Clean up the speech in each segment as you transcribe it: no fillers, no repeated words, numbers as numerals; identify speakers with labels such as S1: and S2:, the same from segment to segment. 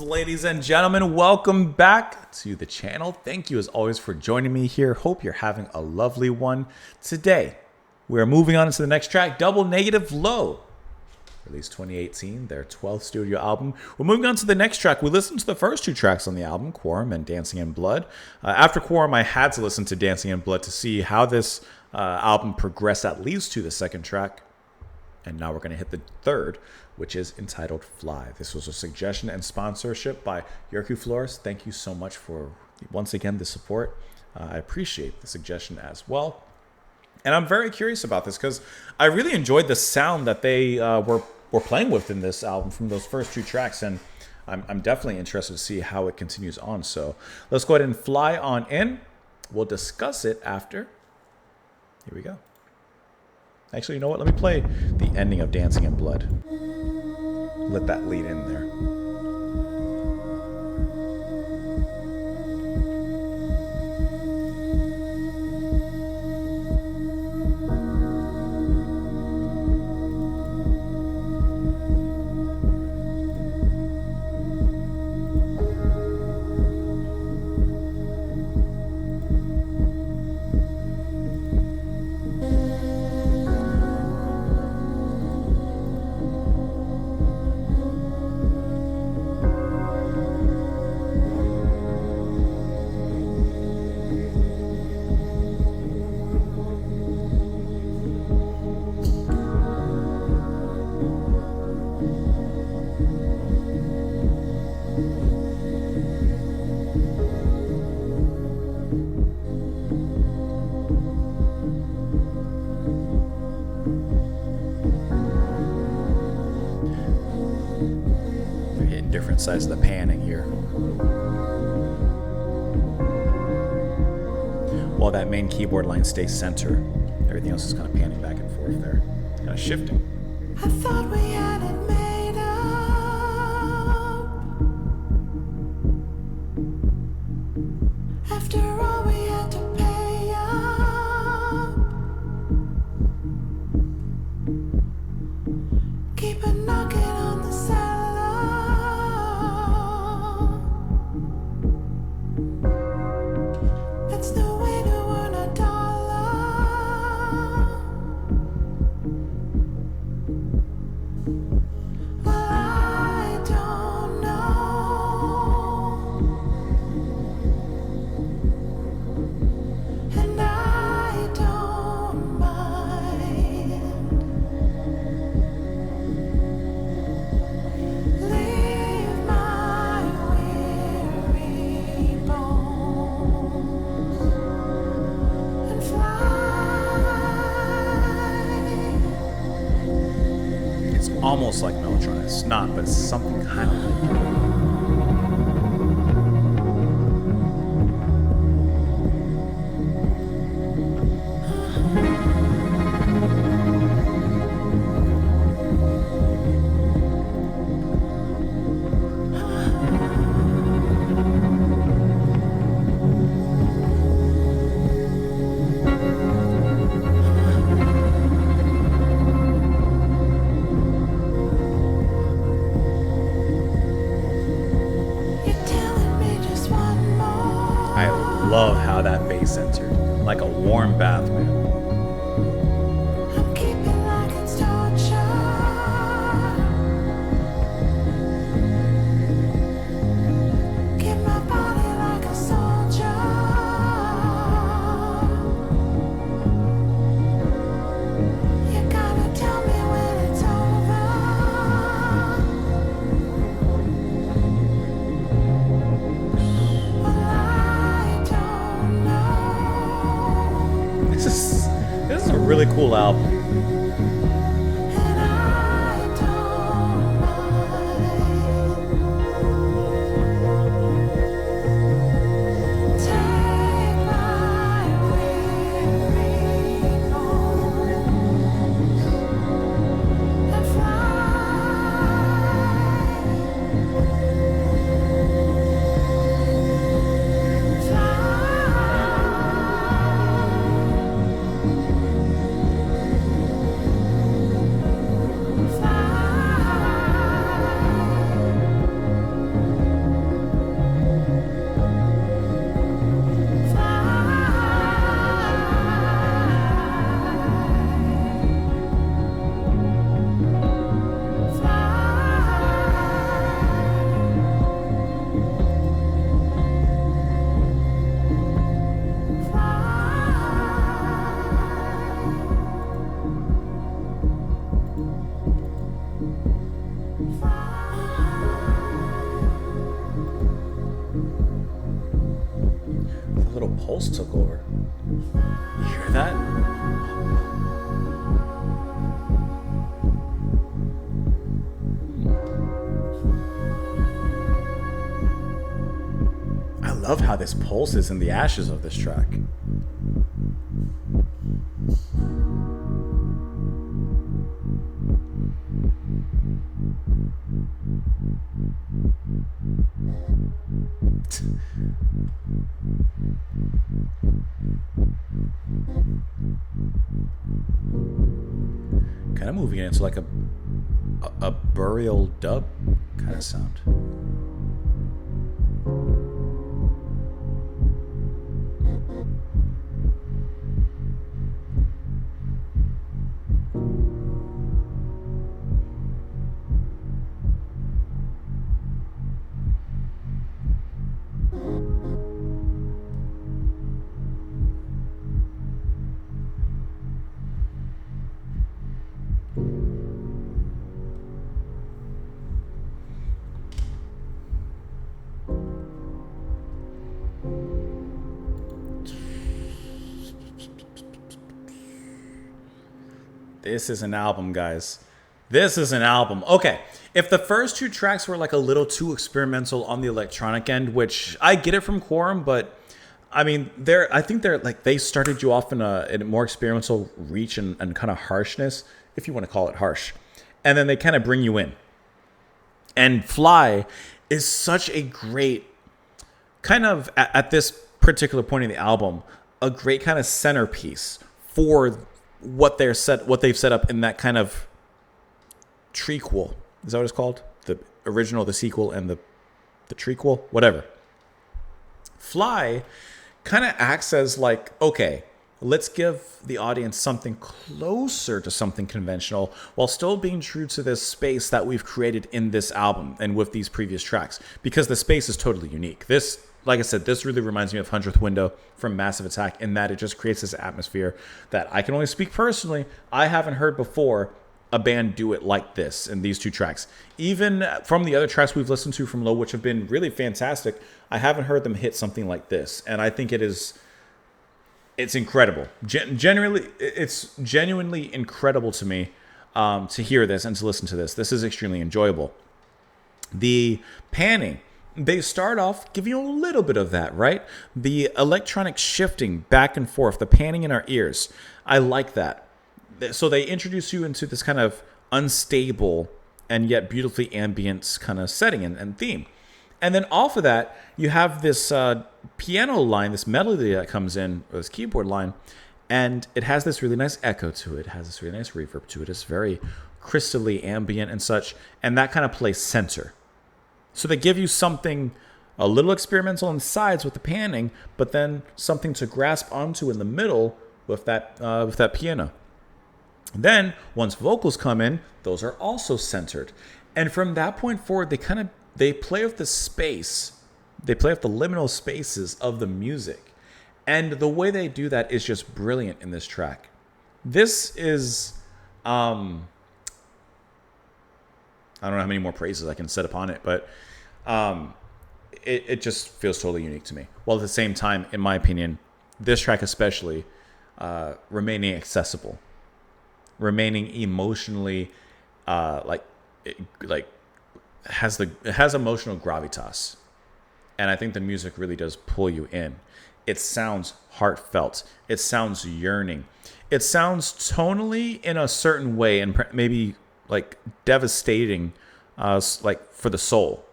S1: ladies and gentlemen. Welcome back to the channel. Thank you as always for joining me here. Hope you're having a lovely one. Today, we're moving on to the next track, Double Negative Low. Released 2018, their 12th studio album. We're moving on to the next track. We listened to the first two tracks on the album, Quorum and Dancing in Blood. After Quorum, I had to listen to Dancing in Blood to see how this album progressed at least to the second track. And now we're going to hit the third, which is entitled Fly. This was a suggestion and sponsorship by Yerku Flores. Thank you so much for, once again, the support. I appreciate the suggestion as well. And I'm very curious about this because I really enjoyed the sound that they were playing with in this album from those first two tracks. And I'm definitely interested to see how it continues on. So let's go ahead and fly on in. We'll discuss it after. Here we go. Actually, you know what? Let me play the ending of Dancing in Blood. Let that lead in there. Different sides of the panning here. While that main keyboard line stays center, everything else is kind of panning back and forth there. It's kind of shifting.
S2: I thought we had it made up. After all we had to pay up. Keep a knocking on the cellar. That's the way to earn a dollar. Well, I don't know, and I don't mind. Leave my weary bones and fly.
S1: It's almost like Mellotron. It's not, but it's something kind of like it.
S2: You're telling me just one more.
S1: I love how that bass entered. Like a warm bath, man.
S2: I'm keeping like it's torture. Keep my body like a soldier. You gotta tell me when it's over. Well, I don't know.
S1: This is a really cool album.
S2: And I don't mind. Take my weary bones and fly. Fly.
S1: pulse took over. You hear that? I love how this pulses in the ashes of this track. Kind of moving it into like a burial dub kind of sound. This is an album, guys. This is an album. Okay, if the first two tracks were like a little too experimental on the electronic end, which I get it from Quorum, but I mean, I think they're like they started you off in a more experimental reach and kind of harshness, if you want to call it harsh, and then they kind of bring you in. And Fly is such a great kind of at this particular point in the album, a great kind of centerpiece for what they've set up in that kind of trequel. Is that what it's called? The original, the sequel, and the trequel, whatever. Fly kind of acts as like, okay, let's give the audience something closer to something conventional while still being true to this space that we've created in this album and with these previous tracks, because the space is totally unique. This, like I said, this really reminds me of 100th Window from Massive Attack in that it just creates this atmosphere that I can only speak personally. I haven't heard before a band do it like this in these two tracks. Even from the other tracks we've listened to from Low, which have been really fantastic, I haven't heard them hit something like this. And I think it's incredible. It's genuinely incredible to me to hear this and to listen to this. This is extremely enjoyable. The panning, they start off giving you a little bit of that, right? The electronic shifting back and forth, the panning in our ears. I like that. So they introduce you into this kind of unstable and yet beautifully ambient kind of setting and theme. And then off of that, you have this piano line, this melody that comes in, or this keyboard line, and it has this really nice echo to it. It has this really nice reverb to it. It's very crystally ambient and such, and that kind of plays center. So they give you something a little experimental on the sides with the panning, but then something to grasp onto in the middle with that piano. Then once vocals come in, those are also centered, and from that point forward, they play with the space. They play with the liminal spaces of the music, and the way they do that is just brilliant in this track. This is I don't know how many more praises I can set upon it, but it just feels totally unique to me. While at the same time, in my opinion, this track especially, remaining accessible, remaining emotionally, it has emotional gravitas, and I think the music really does pull you in. It sounds heartfelt. It sounds yearning. It sounds tonally in a certain way, and maybe like devastating, like for the soul.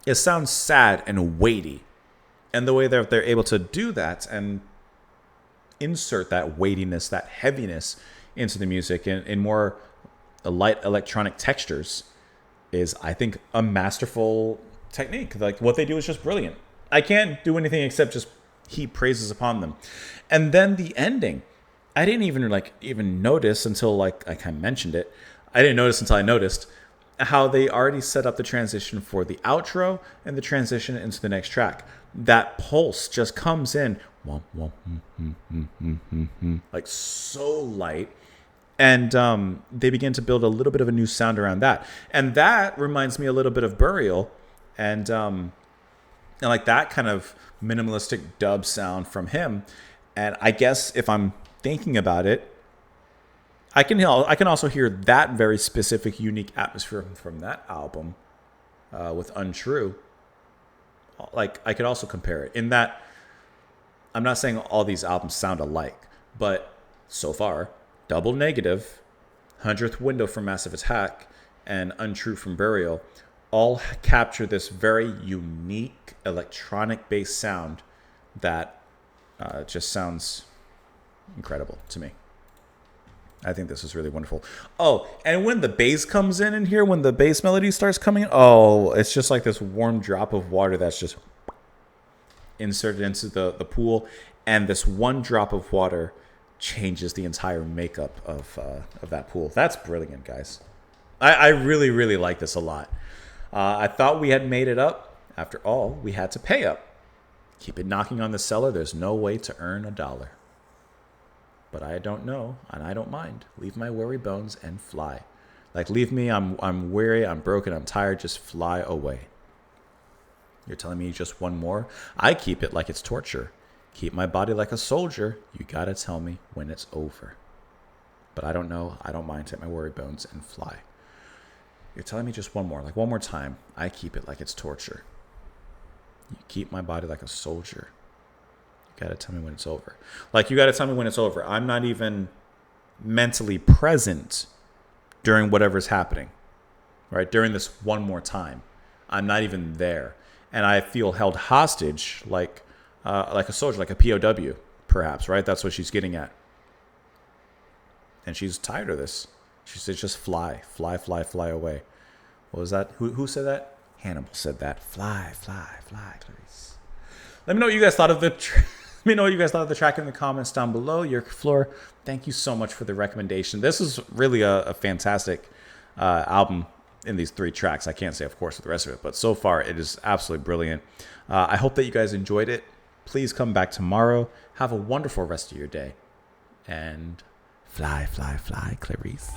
S1: It sounds sad and weighty, and the way that they're able to do that and insert that weightiness, that heaviness into the music in more light electronic textures is, I think, a masterful technique. Like, what they do is just brilliant. I can't do anything except just heap praises upon them. And then the ending, I didn't even notice until I kind of mentioned it. I didn't notice until I noticed how they already set up the transition for the outro and the transition into the next track. That pulse just comes in, like so light. And they begin to build a little bit of a new sound around that. And that reminds me a little bit of Burial. And and like that kind of minimalistic dub sound from him. And I guess if I'm thinking about it, I can also hear that very specific, unique atmosphere from that album with Untrue. Like I could also compare it in that I'm not saying all these albums sound alike, but so far, Double Negative, 100th Window from Massive Attack, and Untrue from Burial all capture this very unique electronic-based sound that just sounds incredible to me. I think this is really wonderful. Oh, and when the bass comes in here, when the bass melody starts coming in, oh, it's just like this warm drop of water that's just inserted into the pool. And this one drop of water changes the entire makeup of that pool. That's brilliant, guys. I really, really like this a lot. I thought we had made it up. After all, we had to pay up. Keep it knocking on the cellar. There's no way to earn $1. But I don't know, and I don't mind. Leave my worry bones and fly. Like, leave me, I'm weary, I'm broken, I'm tired, just fly away. You're telling me just one more? I keep it like it's torture. Keep my body like a soldier. You gotta tell me when it's over. But I don't know, I don't mind. Take my worry bones and fly. You're telling me just one more, like one more time. I keep it like it's torture. You keep my body like a soldier. You gotta tell me when it's over. Like, you gotta tell me when it's over. I'm not even mentally present during whatever's happening, right? During this one more time. I'm not even there. And I feel held hostage like a soldier, like a POW, perhaps, right? That's what she's getting at. And she's tired of this. She says, just fly, fly, fly, fly away. What was that? Who said that? Hannibal said that. Fly, fly, fly, Clarice. Let me know what you guys thought of the Let me know what you guys thought of the track in the comments down below. Yerk Floor, thank you so much for the recommendation. This is really a fantastic album in these 3 tracks. I can't say, of course, with the rest of it, but so far it is absolutely brilliant. I hope that you guys enjoyed it. Please come back tomorrow. Have a wonderful rest of your day. And fly, fly, fly, Clarice.